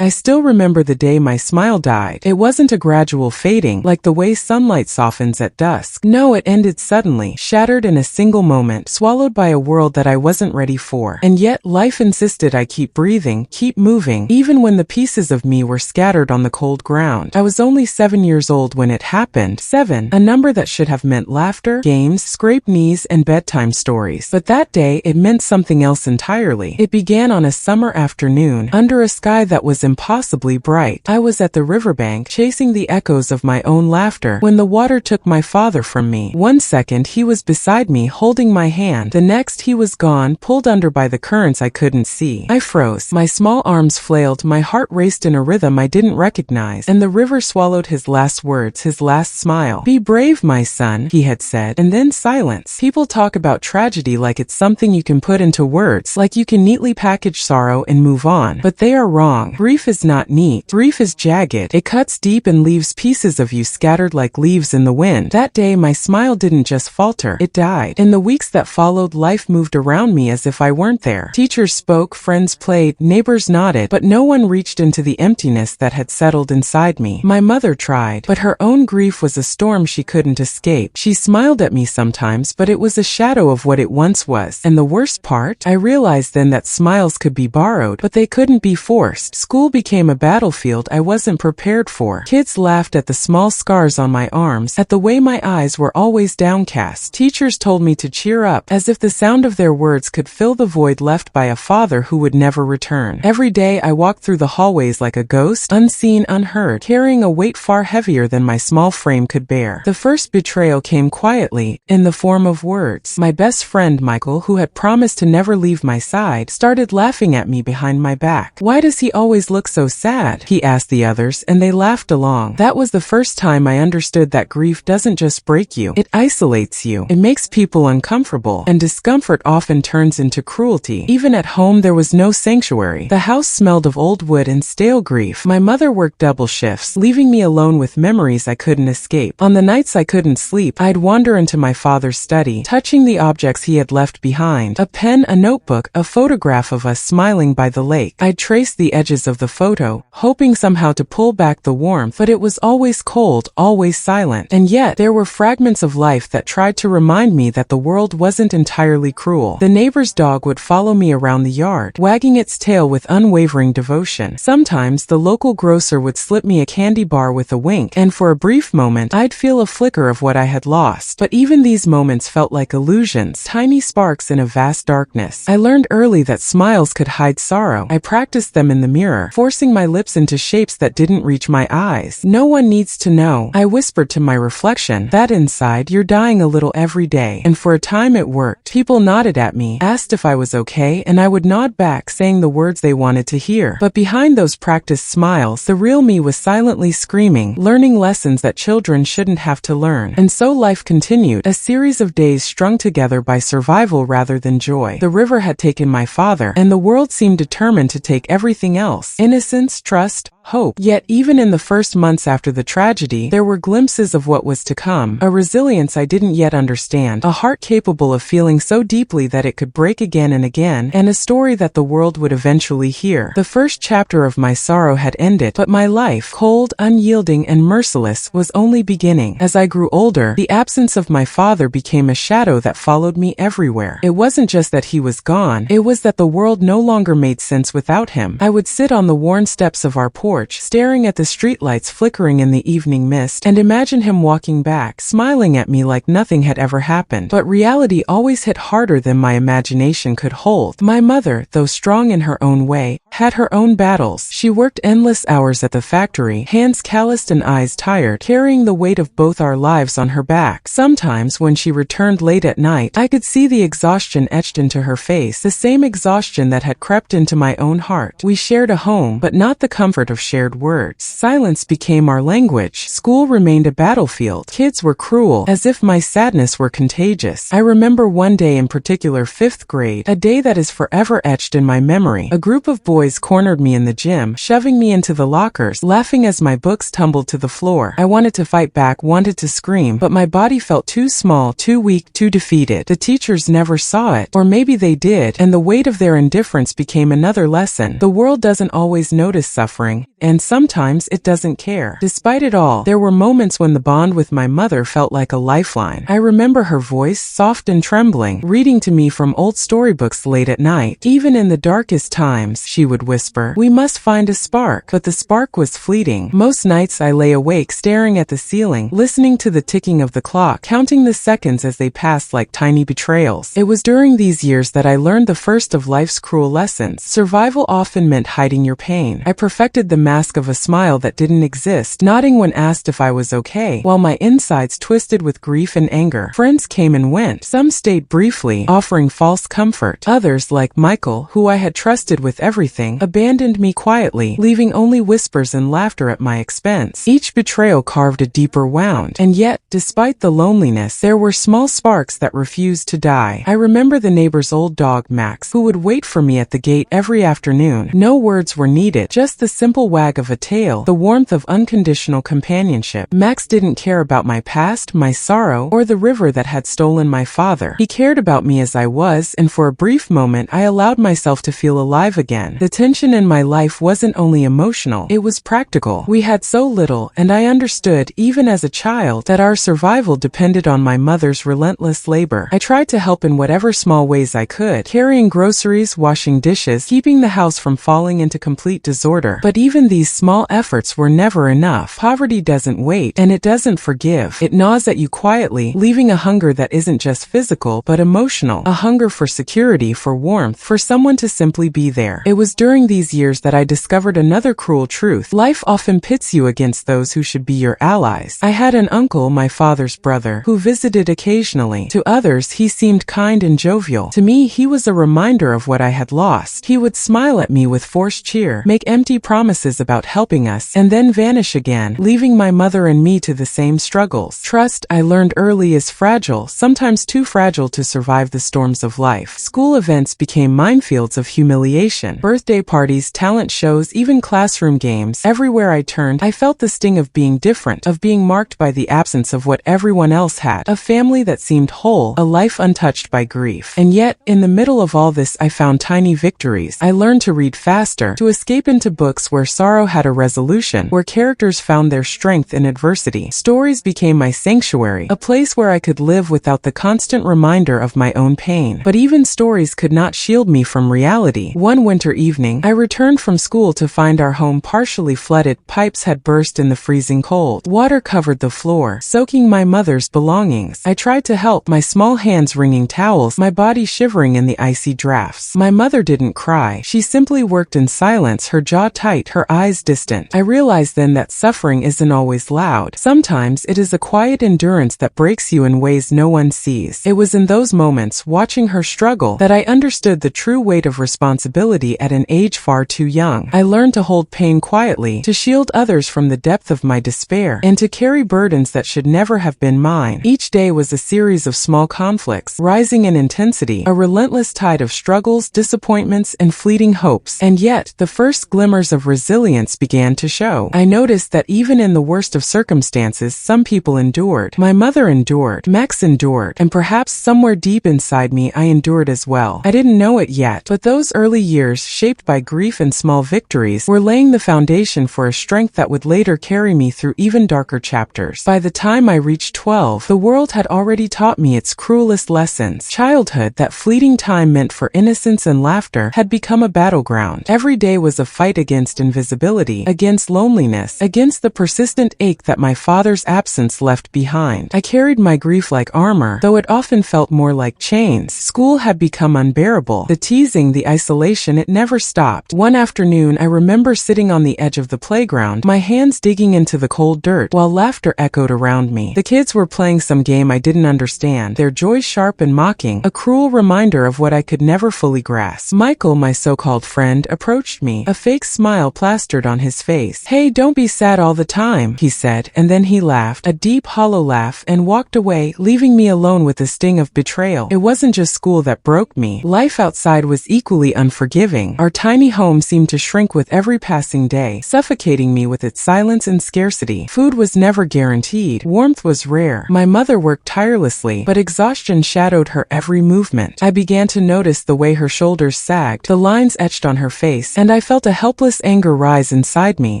I still remember the day my smile died. It wasn't a gradual fading, like the way sunlight softens at dusk. No, it ended suddenly, shattered in a single moment, swallowed by a world that I wasn't ready for. And yet, life insisted I keep breathing, keep moving, even when the pieces of me were scattered on the cold ground. I was only 7 years old when it happened. 7, a number that should have meant laughter, games, scraped knees, and bedtime stories. But that day, it meant something else entirely. It began on a summer afternoon, under a sky that was impossibly bright. I was at the riverbank, chasing the echoes of my own laughter, when the water took my father from me. One second, he was beside me, holding my hand. The next, he was gone, pulled under by the currents I couldn't see. I froze. My small arms flailed, my heart raced in a rhythm I didn't recognize, and the river swallowed his last words, his last smile. "Be brave, my son," he had said, and then silence. People talk about tragedy like it's something you can put into words, like you can neatly package sorrow and move on. But they are wrong. Grief is not neat. Grief is jagged. It cuts deep and leaves pieces of you scattered like leaves in the wind. That day, my smile didn't just falter. It died. In the weeks that followed, life moved around me as if I weren't there. Teachers spoke, friends played, neighbors nodded, but no one reached into the emptiness that had settled inside me. My mother tried, but her own grief was a storm she couldn't escape. She smiled at me sometimes, but it was a shadow of what it once was. And the worst part? I realized then that smiles could be borrowed, but they couldn't be forced. School became a battlefield I wasn't prepared for. Kids laughed at the small scars on my arms, at the way my eyes were always downcast. Teachers told me to cheer up, as if the sound of their words could fill the void left by a father who would never return. Every day I walked through the hallways like a ghost, unseen, unheard, carrying a weight far heavier than my small frame could bear. The first betrayal came quietly, in the form of words. My best friend, Michael, who had promised to never leave my side, started laughing at me behind my back. "Why does he always look so sad?" he asked the others, and they laughed along. That was the first time I understood that grief doesn't just break you, it isolates you. It makes people uncomfortable, and discomfort often turns into cruelty. Even at home, there was no sanctuary. The house smelled of old wood and stale grief. My mother worked double shifts, leaving me alone with memories I couldn't escape. On the nights I couldn't sleep, I'd wander into my father's study, touching the objects he had left behind. A pen, a notebook, a photograph of us smiling by the lake. I'd trace the edges of the photo, hoping somehow to pull back the warmth, but it was always cold, always silent. And yet, there were fragments of life that tried to remind me that the world wasn't entirely cruel. The neighbor's dog would follow me around the yard, wagging its tail with unwavering devotion. Sometimes, the local grocer would slip me a candy bar with a wink, and for a brief moment, I'd feel a flicker of what I had lost. But even these moments felt like illusions, tiny sparks in a vast darkness. I learned early that smiles could hide sorrow. I practiced them in the mirror, forcing my lips into shapes that didn't reach my eyes. "No one needs to know," I whispered to my reflection. "That inside, you're dying a little every day." And for a time it worked. People nodded at me, asked if I was okay, and I would nod back, saying the words they wanted to hear. But behind those practiced smiles, the real me was silently screaming, learning lessons that children shouldn't have to learn. And so life continued, a series of days strung together by survival rather than joy. The river had taken my father, and the world seemed determined to take everything else. Innocence, trust, hope. Yet even in the first months after the tragedy, there were glimpses of what was to come, a resilience I didn't yet understand, a heart capable of feeling so deeply that it could break again and again, and a story that the world would eventually hear. The first chapter of my sorrow had ended, but my life, cold, unyielding, and merciless, was only beginning. As I grew older, the absence of my father became a shadow that followed me everywhere. It wasn't just that he was gone, it was that the world no longer made sense without him. I would sit on the worn steps of our porch, staring at the streetlights flickering in the evening mist, and imagine him walking back, smiling at me like nothing had ever happened. But reality always hit harder than my imagination could hold. My mother, though strong in her own way, had her own battles. She worked endless hours at the factory, hands calloused and eyes tired, carrying the weight of both our lives on her back. Sometimes, when she returned late at night, I could see the exhaustion etched into her face, the same exhaustion that had crept into my own heart. We shared a home, but not the comfort of shared words. Silence became our language. School remained a battlefield. Kids were cruel, as if my sadness were contagious. I remember one day in particular, 5th grade, a day that is forever etched in my memory. A group of boys cornered me in the gym, shoving me into the lockers, laughing as my books tumbled to the floor. I wanted to fight back, wanted to scream, but my body felt too small, too weak, too defeated. The teachers never saw it, or maybe they did, and the weight of their indifference became another lesson. The world doesn't always always notice suffering, and sometimes it doesn't care. Despite it all, there were moments when the bond with my mother felt like a lifeline. I remember her voice, soft and trembling, reading to me from old storybooks late at night. Even in the darkest times, she would whisper, "We must find a spark." But the spark was fleeting. Most nights I lay awake staring at the ceiling, listening to the ticking of the clock, counting the seconds as they passed like tiny betrayals. It was during these years that I learned the first of life's cruel lessons. Survival often meant hiding your pain. I perfected the mask of a smile that didn't exist, nodding when asked if I was okay, while my insides twisted with grief and anger. Friends came and went. Some stayed briefly, offering false comfort. Others, like Michael, who I had trusted with everything, abandoned me quietly, leaving only whispers and laughter at my expense. Each betrayal carved a deeper wound, and yet, despite the loneliness, there were small sparks that refused to die. I remember the neighbor's old dog, Max, who would wait for me at the gate every afternoon. No words were needed, just the simple wag of a tail, the warmth of unconditional companionship. Max didn't care about my past, my sorrow, or the river that had stolen my father. He cared about me as I was, and for a brief moment I allowed myself to feel alive again. The tension in my life wasn't only emotional, it was practical. We had so little, and I understood, even as a child, that our survival depended on my mother's relentless labor. I tried to help in whatever small ways I could, carrying groceries, washing dishes, keeping the house from falling into complete disorder. But even these small efforts were never enough. Poverty doesn't wait, and it doesn't forgive. It gnaws at you quietly, leaving a hunger that isn't just physical, but emotional. A hunger for security, for warmth, for someone to simply be there. It was during these years that I discovered another cruel truth. Life often pits you against those who should be your allies. I had an uncle, my father's brother, who visited occasionally. To others, he seemed kind and jovial. To me, he was a reminder of what I had lost. He would smile at me with forced cheer, make empty promises about helping us, and then vanish again, leaving my mother and me to the same struggles. Trust, I learned early, is fragile, sometimes too fragile to survive the storms of life. School events became minefields of humiliation. Birthday parties, talent shows, even classroom games. Everywhere I turned, I felt the sting of being different, of being marked by the absence of what everyone else had. A family that seemed whole, a life untouched by grief. And yet, in the middle of all this, I found tiny victories. I learned to read faster, to escape into books where sorrow had a resolution, where characters found their strength in adversity. Stories became my sanctuary, a place where I could live without the constant reminder of my own pain. But even stories could not shield me from reality. One winter evening, I returned from school to find our home partially flooded. Pipes had burst in the freezing cold. Water covered the floor, soaking my mother's belongings. I tried to help, my small hands wringing towels, my body shivering in the icy drafts. My mother didn't cry. She simply worked in silence, her jaw tight, her eyes distant. I realized then that suffering isn't always loud. Sometimes it is a quiet endurance that breaks you in ways no one sees. It was in those moments, watching her struggle, that I understood the true weight of responsibility at an age far too young. I learned to hold pain quietly, to shield others from the depth of my despair, and to carry burdens that should never have been mine. Each day was a series of small conflicts, rising in intensity, a relentless tide of struggles, disappointments, and fleeting hopes. And yet, the first glimmers of resilience began to show. I noticed that even in the worst of circumstances, some people endured. My mother endured, Max endured, and perhaps somewhere deep inside me I endured as well. I didn't know it yet, but those early years, shaped by grief and small victories, were laying the foundation for a strength that would later carry me through even darker chapters. By the time I reached 12, the world had already taught me its cruelest lessons. Childhood, that fleeting time meant for innocence and laughter, had become a battleground. Every day was a fight against invisibility, against loneliness, against the persistent ache that my father's absence left behind. I carried my grief like armor, though it often felt more like chains. School had become unbearable. The teasing, the isolation, it never stopped. One afternoon, I remember sitting on the edge of the playground, my hands digging into the cold dirt, while laughter echoed around me. The kids were playing some game I didn't understand, their joy sharp and mocking, a cruel reminder of what I could never fully grasp. Michael, my so-called friend, approached me, a fake smile plastered on his face. "Hey, don't be sad all the time," he said, and then he laughed, a deep, hollow laugh, and walked away, leaving me alone with the sting of betrayal. It wasn't just school that broke me. Life outside was equally unforgiving. Our tiny home seemed to shrink with every passing day, suffocating me with its silence and scarcity. Food was never guaranteed. Warmth was rare. My mother worked tirelessly, but exhaustion shadowed her every movement. I began to notice the way her shoulders sagged, the lines etched on her face, and I I felt a helpless anger rise inside me,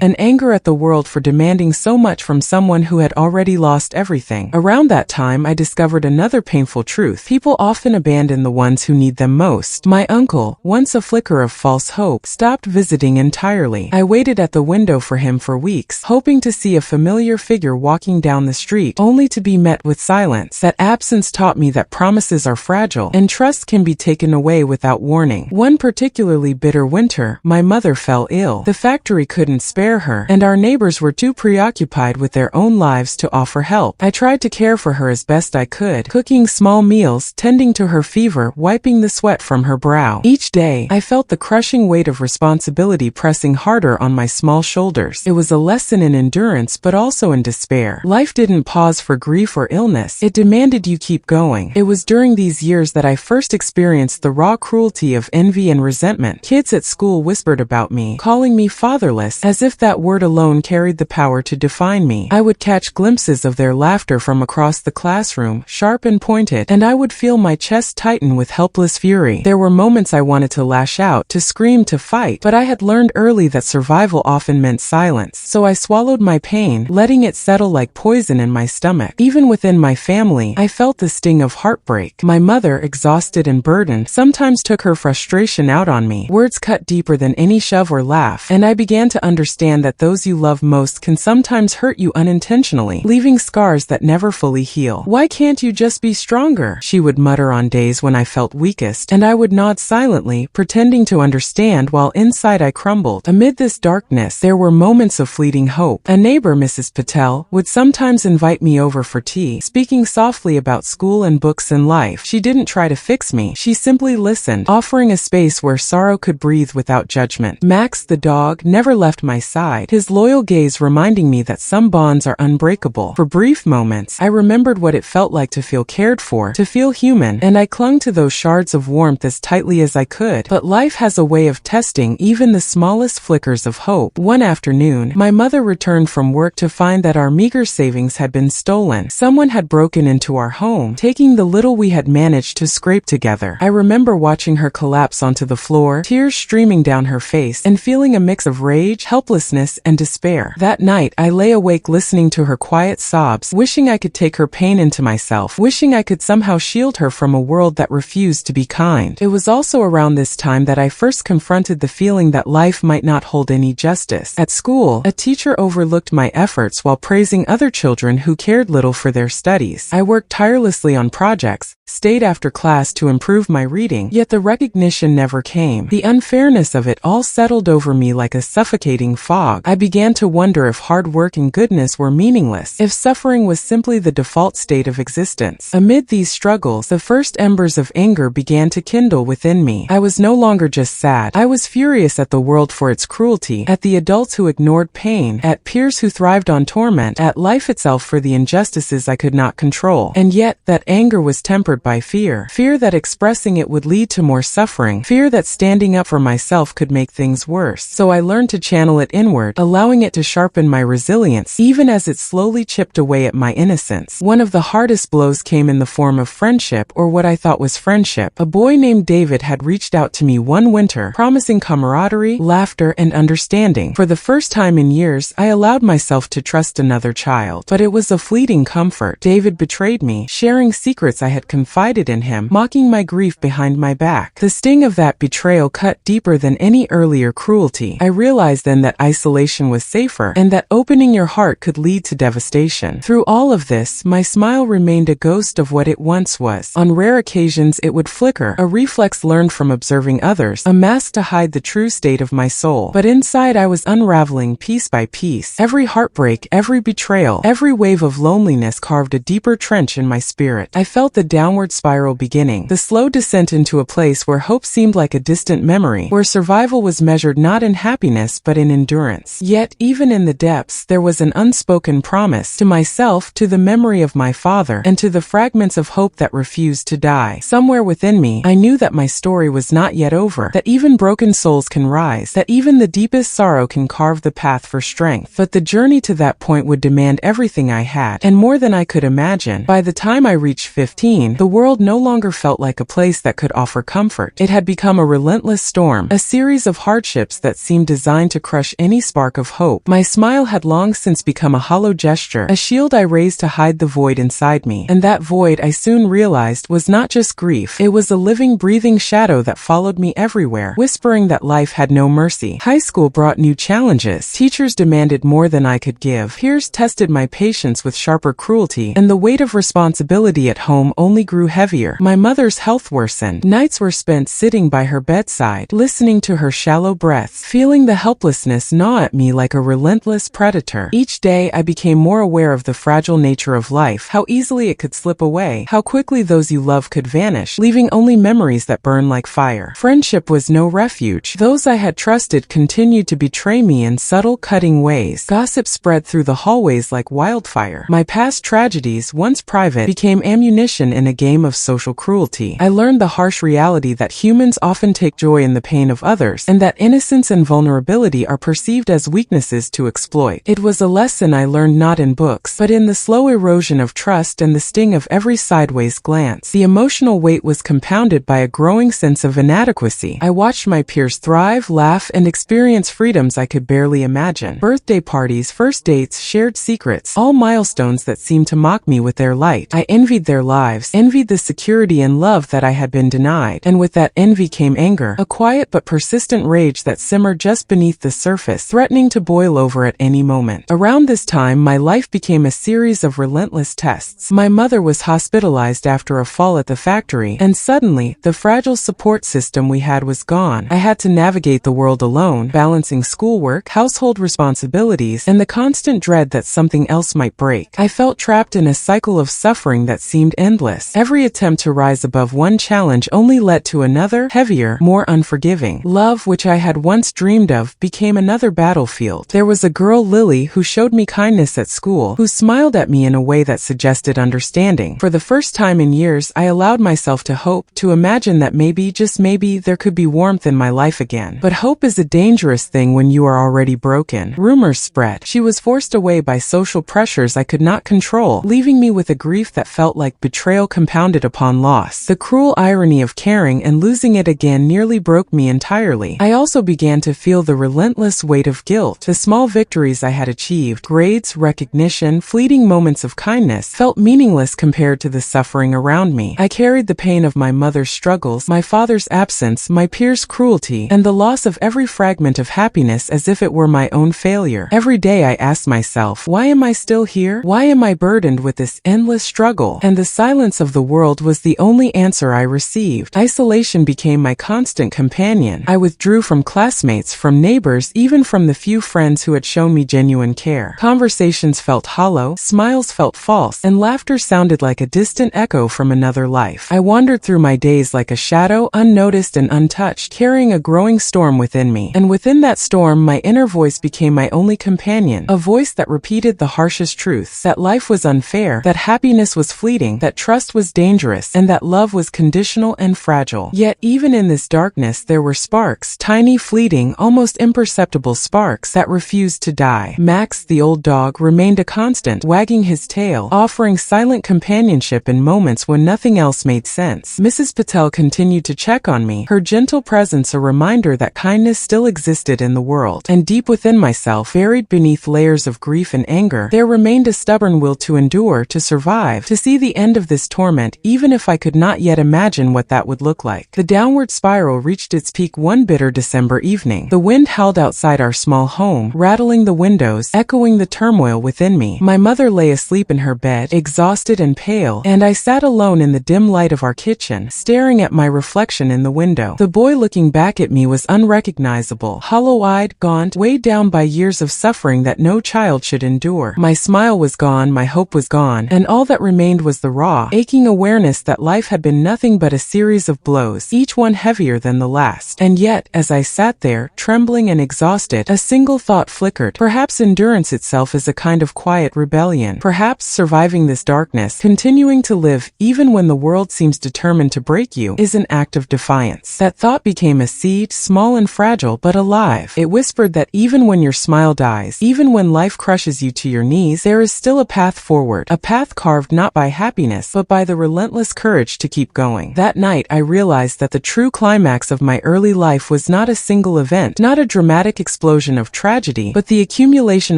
an anger at the world for demanding so much from someone who had already lost everything. Around that time, I discovered another painful truth. People often abandon the ones who need them most. My uncle, once a flicker of false hope, stopped visiting entirely. I waited at the window for him for weeks, hoping to see a familiar figure walking down the street, only to be met with silence. That absence taught me that promises are fragile, and trust can be taken away without warning. One particularly bitter winter, my mother fell ill. The factory couldn't spare her, and our neighbors were too preoccupied with their own lives to offer help. I tried to care for her as best I could, cooking small meals, tending to her fever, wiping the sweat from her brow. Each day, I felt the crushing weight of responsibility pressing harder on my small shoulders. It was a lesson in endurance, but also in despair. Life didn't pause for grief or illness. It demanded you keep going. It was during these years that I first experienced the raw cruelty of envy and resentment. Kids at school whispered about me, calling me fatherless, as if that word alone carried the power to define me. I would catch glimpses of their laughter from across the classroom, sharp and pointed, and I would feel my chest tighten with helpless fury. There were moments I wanted to lash out, to scream, to fight, but I had learned early that survival often meant silence, so I swallowed my pain, letting it settle like poison in my stomach. Even within my family, I felt the sting of heartbreak. My mother, exhausted and burdened, sometimes took her frustration out on me. Words cut deeper than any shove or laugh, and I began to understand that those you love most can sometimes hurt you unintentionally, leaving scars that never fully heal. "Why can't you just be stronger?" she would mutter on days when I felt weakest, and I would nod silently, pretending to understand while inside I crumbled. Amid this darkness, there were moments of fleeting hope. A neighbor, Mrs. Patel, would sometimes invite me over for tea, speaking softly about school and books and life. She didn't try to fix me. She simply listened, offering a space where sorrow could breathe without judgment. Max, the dog, never left my side, his loyal gaze reminding me that some bonds are unbreakable. For brief moments, I remembered what it felt like to feel cared for, to feel human, and I clung to those shards of warmth as tightly as I could. But life has a way of testing even the smallest flickers of hope. One afternoon, my mother returned from work to find that our meager savings had been stolen. Someone had broken into our home, taking the little we had managed to scrape together. I remember watching her collapse onto the floor, tears streaming down her face, and feeling a mix of rage, helplessness, and despair. That night, I lay awake listening to her quiet sobs, wishing I could take her pain into myself, wishing I could somehow shield her from a world that refused to be kind. It was also around this time that I first confronted the feeling that life might not hold any justice. At school, a teacher overlooked my efforts while praising other children who cared little for their studies. I worked tirelessly on projects, stayed after class to improve my reading, yet the recognition never came. The unfairness of it all settled over me like a suffocating fog. I began to wonder if hard work and goodness were meaningless, if suffering was simply the default state of existence. Amid these struggles, the first embers of anger began to kindle within me. I was no longer just sad. I was furious at the world for its cruelty, at the adults who ignored pain, at peers who thrived on torment, at life itself for the injustices I could not control. And yet, that anger was tempered by fear. Fear that expressing it would lead to more suffering. Fear that standing up for myself could make things worse. So I learned to channel it inward, allowing it to sharpen my resilience, even as it slowly chipped away at my innocence. One of the hardest blows came in the form of friendship, or what I thought was friendship. A boy named David had reached out to me one winter, promising camaraderie, laughter, and understanding. For the first time in years, I allowed myself to trust another child. But it was a fleeting comfort. David betrayed me, sharing secrets I had confided in him, mocking my grief behind my back. The sting of that betrayal cut deeper than any earlier cruelty. I realized then that isolation was safer, and that opening your heart could lead to devastation. Through all of this, my smile remained a ghost of what it once was. On rare occasions, it would flicker, a reflex learned from observing others, a mask to hide the true state of my soul. But inside, I was unraveling piece by piece. Every heartbreak, every betrayal, every wave of loneliness carved a deeper trench in my spirit. I felt the downward spiral beginning, the slow descent into a place where hope seemed like a distant memory, where survival was measured not in happiness but in endurance. Yet, even in the depths, there was an unspoken promise, to myself, to the memory of my father, and to the fragments of hope that refused to die. Somewhere within me, I knew that my story was not yet over, that even broken souls can rise, that even the deepest sorrow can carve the path for strength. But the journey to that point would demand everything I had, and more than I could imagine. By the time I reached 15, The world no longer felt like a place that could offer comfort. It had become a relentless storm, a series of hardships that seemed designed to crush any spark of hope. My smile had long since become a hollow gesture, a shield I raised to hide the void inside me. And that void, I soon realized, was not just grief. It was a living, breathing shadow that followed me everywhere, whispering that life had no mercy. High school brought new challenges. Teachers demanded more than I could give. Peers tested my patience with sharper cruelty, and the weight of responsibility at home only grew heavier. My mother's health worsened. Nights were spent sitting by her bedside, listening to her shallow breaths, feeling the helplessness gnaw at me like a relentless predator. Each day I became more aware of the fragile nature of life, how easily it could slip away, how quickly those you love could vanish, leaving only memories that burn like fire. Friendship was no refuge. Those I had trusted continued to betray me in subtle, cutting ways. Gossip spread through the hallways like wildfire. My past tragedies, once private, became ammunition in a game of social cruelty. I learned the harsh reality that humans often take joy in the pain of others, and that innocence and vulnerability are perceived as weaknesses to exploit. It was a lesson I learned not in books, but in the slow erosion of trust and the sting of every sideways glance. The emotional weight was compounded by a growing sense of inadequacy. I watched my peers thrive, laugh, and experience freedoms I could barely imagine. Birthday parties, first dates, shared secrets, all milestones that seemed to mock me with their light. I envied their lives, envied the security and love that I had been denied, and with that envy came anger, a quiet but persistent rage that simmered just beneath the surface, threatening to boil over at any moment. Around this time, my life became a series of relentless tests. My mother was hospitalized after a fall at the factory, and suddenly, the fragile support system we had was gone. I had to navigate the world alone, balancing schoolwork, household responsibilities, and the constant dread that something else might break. I felt trapped in a cycle of suffering that seemed endless. Every attempt to rise above one challenge only led to another, heavier, more unforgiving. Love, which I had once dreamed of, became another battlefield. There was a girl, Lily, who showed me kindness at school, who smiled at me in a way that suggested understanding. For the first time in years, I allowed myself to hope, to imagine that maybe, just maybe, there could be warmth in my life again. But hope is a dangerous thing when you are already broken. Rumors spread. She was forced away by social pressures I could not control, leaving me with a grief that felt like betrayal compounded upon loss. The cruel irony of caring and losing it again nearly broke me entirely. I also began to feel the relentless weight of guilt. The small victories I had achieved, grades, recognition, fleeting moments of kindness, felt meaningless compared to the suffering around me. I carried the pain of my mother's struggles, my father's absence, my peers' cruelty, and the loss of every fragment of happiness as if it were my own failure. Every day I asked myself, why am I still here? Why am I burdened with this endless struggle? And the silence of the world was the only answer I received. Isolation became my constant companion. I withdrew from classmates, from neighbors, even from the few friends who had shown me genuine care. Conversations felt hollow, smiles felt false, and laughter sounded like a distant echo from another life. I wandered through my days like a shadow, unnoticed and untouched, carrying a growing storm within me. And within that storm, my inner voice became my only companion, a voice that repeated the harshest truths, that life was unfair, that happiness was fleeting, that trust was dangerous, and that love was conditional and fragile. Yet even in this darkness there were sparks, tiny, fleeting, almost imperceptible sparks that refused to die. Max, the old dog, remained a constant, wagging his tail, offering silent companionship in moments when nothing else made sense. Mrs. Patel continued to check on me, her gentle presence a reminder that kindness still existed in the world. And deep within myself, buried beneath layers of grief and anger, there remained a stubborn will to endure, to survive, to see the end of this torment, even if I could not yet imagine what that would look like. The downward spiral reached its peak one bitter December evening. The wind howled outside our small home, rattling the windows, echoing the turmoil within me. My mother lay asleep in her bed, exhausted and pale, and I sat alone in the dim light of our kitchen, staring at my reflection in the window. The boy looking back at me was unrecognizable, hollow-eyed, gaunt, weighed down by years of suffering that no child should endure. My smile was gone, my hope was gone, and all that remained was the raw, aching awareness that life had been nothing but a series of blows, each one heavier than the last. And yet, as I sat there, trembling and exhausted, a single thought flickered. Perhaps endurance itself is a kind of quiet rebellion. Perhaps surviving this darkness, continuing to live, even when the world seems determined to break you, is an act of defiance. That thought became a seed, small and fragile, but alive. It whispered that even when your smile dies, even when life crushes you to your knees, there is still a path forward, a path carved not by happiness, but by the the relentless courage to keep going. That night, I realized that the true climax of my early life was not a single event, not a dramatic explosion of tragedy, but the accumulation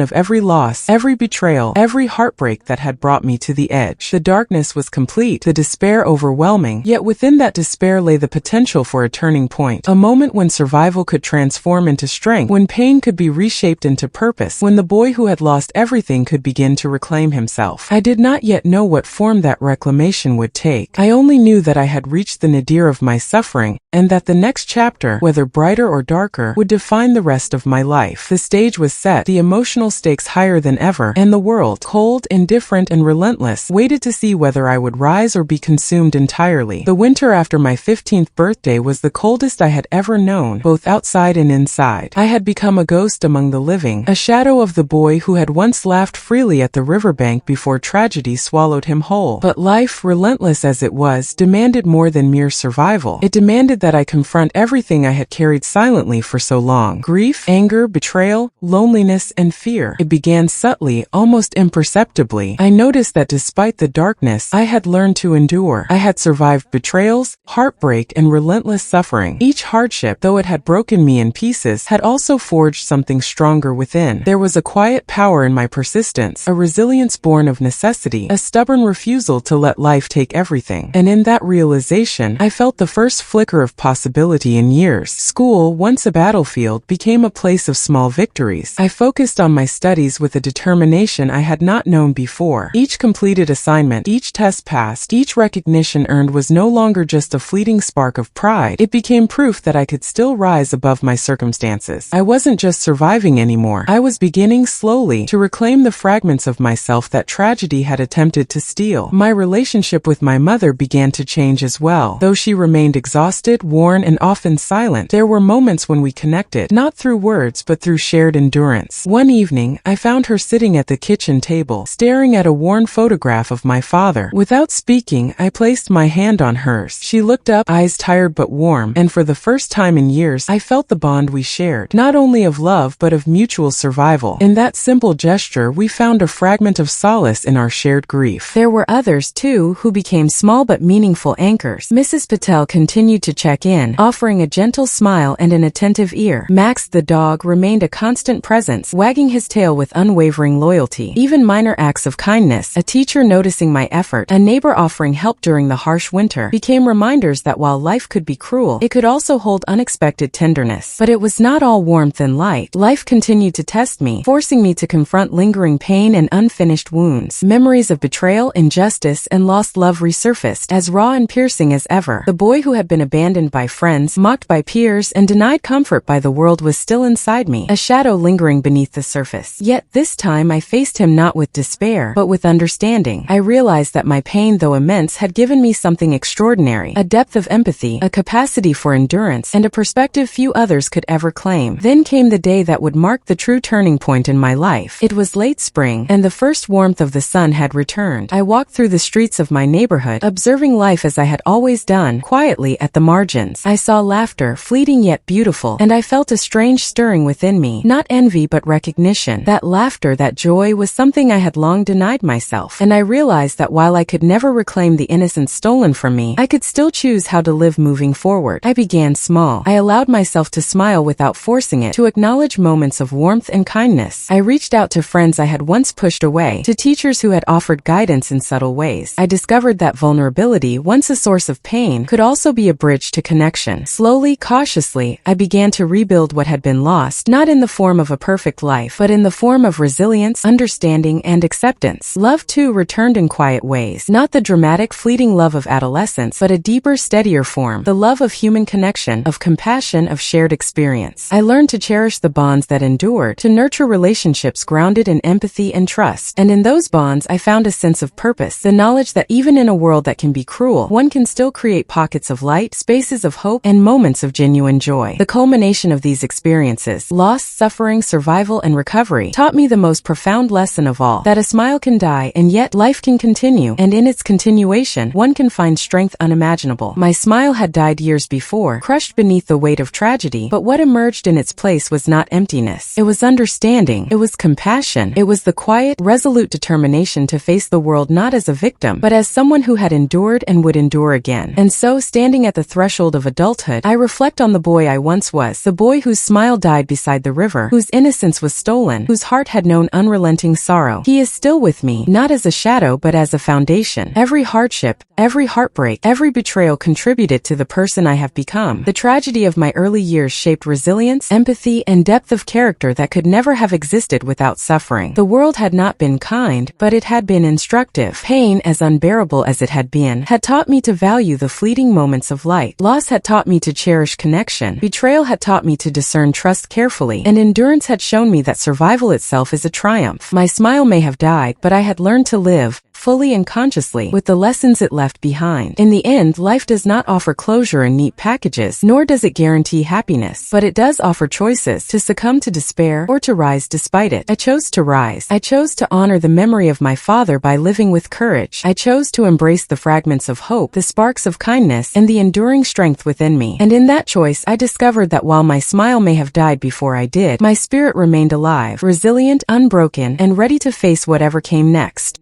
of every loss, every betrayal, every heartbreak that had brought me to the edge. The darkness was complete, the despair overwhelming, yet within that despair lay the potential for a turning point, a moment when survival could transform into strength, when pain could be reshaped into purpose, when the boy who had lost everything could begin to reclaim himself. I did not yet know what form that reclamation would take. I only knew that I had reached the nadir of my suffering, and that the next chapter, whether brighter or darker, would define the rest of my life. The stage was set, the emotional stakes higher than ever, and the world, cold, indifferent, and relentless, waited to see whether I would rise or be consumed entirely. The winter after my 15th birthday was the coldest I had ever known, both outside and inside. I had become a ghost among the living, a shadow of the boy who had once laughed freely at the riverbank before tragedy swallowed him whole. But life, relentless as it was, demanded more than mere survival. It demanded that I confront everything I had carried silently for so long. Grief, anger, betrayal, loneliness, and fear. It began subtly, almost imperceptibly. I noticed that despite the darkness, I had learned to endure. I had survived betrayals, heartbreak, and relentless suffering. Each hardship, though it had broken me in pieces, had also forged something stronger within. There was a quiet power in my persistence, a resilience born of necessity, a stubborn refusal to let life take everything. And in that realization, I felt the first flicker of possibility in years. School, once a battlefield, became a place of small victories. I focused on my studies with a determination I had not known before. Each completed assignment, each test passed, each recognition earned was no longer just a fleeting spark of pride. It became proof that I could still rise above my circumstances. I wasn't just surviving anymore. I was beginning slowly to reclaim the fragments of myself that tragedy had attempted to steal. My relationship with my mother began to change as well. Though she remained exhausted, worn, and often silent, there were moments when we connected, not through words but through shared endurance. One evening, I found her sitting at the kitchen table, staring at a worn photograph of my father. Without speaking, I placed my hand on hers. She looked up, eyes tired but warm, and for the first time in years, I felt the bond we shared, not only of love but of mutual survival. In that simple gesture, we found a fragment of solace in our shared grief. There were others, too, who became small but meaningful anchors. Mrs. Patel continued to check in, offering a gentle smile and an attentive ear. Max, the dog, remained a constant presence, wagging his tail with unwavering loyalty. Even minor acts of kindness, a teacher noticing my effort, a neighbor offering help during the harsh winter, became reminders that while life could be cruel, it could also hold unexpected tenderness. But it was not all warmth and light. Life continued to test me, forcing me to confront lingering pain and unfinished wounds. Memories of betrayal, injustice, and lost love resurfaced, as raw and piercing as ever. The boy who had been abandoned by friends, mocked by peers, and denied comfort by the world was still inside me, a shadow lingering beneath the surface. Yet this time I faced him not with despair, but with understanding. I realized that my pain, though immense, had given me something extraordinary, a depth of empathy, a capacity for endurance, and a perspective few others could ever claim. Then came the day that would mark the true turning point in my life. It was late spring, and the first warmth of the sun had returned. I walked through the streets of my neighborhood, observing life as I had always done, quietly at the margins. I saw laughter, fleeting yet beautiful, and I felt a strange stirring within me, not envy but recognition. That laughter, that joy, was something I had long denied myself, and I realized that while I could never reclaim the innocence stolen from me, I could still choose how to live moving forward. I began small. I allowed myself to smile without forcing it, to acknowledge moments of warmth and kindness. I reached out to friends I had once pushed away, to teachers who had offered guidance in subtle ways. I discovered that vulnerability, once a source of pain, could also be a bridge to connection. Slowly, cautiously, I began to rebuild what had been lost, not in the form of a perfect life, but in the form of resilience, understanding, and acceptance. Love, too, returned in quiet ways, not the dramatic, fleeting love of adolescence, but a deeper, steadier form, the love of human connection, of compassion, of shared experience. I learned to cherish the bonds that endured, to nurture relationships grounded in empathy and trust. And in those bonds, I found a sense of purpose, the knowledge that even in a world that can be cruel, one can still create pockets of light, spaces of hope, and moments of genuine joy. The culmination of these experiences, loss, suffering, survival, and recovery, taught me the most profound lesson of all, that a smile can die, and yet life can continue, and in its continuation, one can find strength unimaginable. My smile had died years before, crushed beneath the weight of tragedy, but what emerged in its place was not emptiness. It was understanding. It was compassion. It was the quiet, resolute determination to face the world not as a victim, but as someone who had endured and would endure again. And so, standing at the threshold of adulthood, I reflect on the boy I once was, the boy whose smile died beside the river, whose innocence was stolen, whose heart had known unrelenting sorrow. He is still with me, not as a shadow but as a foundation. Every hardship, every heartbreak, every betrayal contributed to the person I have become. The tragedy of my early years shaped resilience, empathy, and depth of character that could never have existed without suffering. The world had not been kind, but it had been instructive. Pain, as unbearable as it had been, had taught me to value the fleeting moments of light. Loss had taught me to cherish connection. Betrayal had taught me to discern trust carefully. And endurance had shown me that survival itself is a triumph. My smile may have died, but I had learned to live, fully and consciously, with the lessons it left behind. In the end, life does not offer closure in neat packages, nor does it guarantee happiness. But it does offer choices: to succumb to despair or to rise despite it. I chose to rise. I chose to honor the memory of my father by living with courage. I chose to embrace the fragments of hope, the sparks of kindness, and the enduring strength within me. And in that choice, I discovered that while my smile may have died before I did, my spirit remained alive, resilient, unbroken, and ready to face whatever came next.